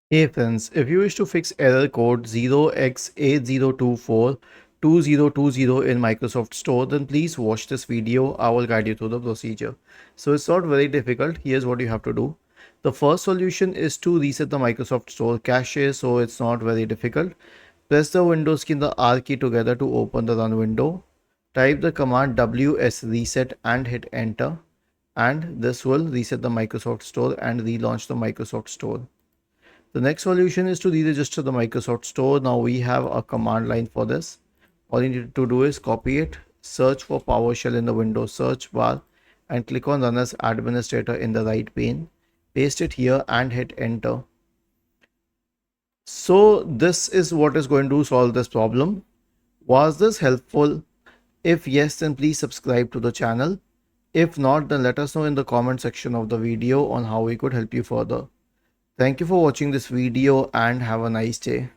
Hey friends, if you wish to fix error code 0x80242020 in Microsoft Store, then please watch this video. I will guide you through the procedure. So it's not very difficult. Here's what you have to do. The first solution is to reset the Microsoft Store cache, so it's not very difficult. Press the Windows key and the R key together to open the run window. Type the command ws reset and hit enter. And this will reset the Microsoft Store and relaunch the Microsoft Store. The next solution is to re-register the Microsoft Store. Now we have a command line for this. All you need to do is copy it, search for PowerShell in the Windows search bar, and click on Run as Administrator in the right pane. Paste it here and hit enter. So this is what is going to solve this problem. Was this helpful? If yes, then please subscribe to the channel. If not, then let us know in the comment section of the video on how we could help you further. Thank you for watching this video and have a nice day.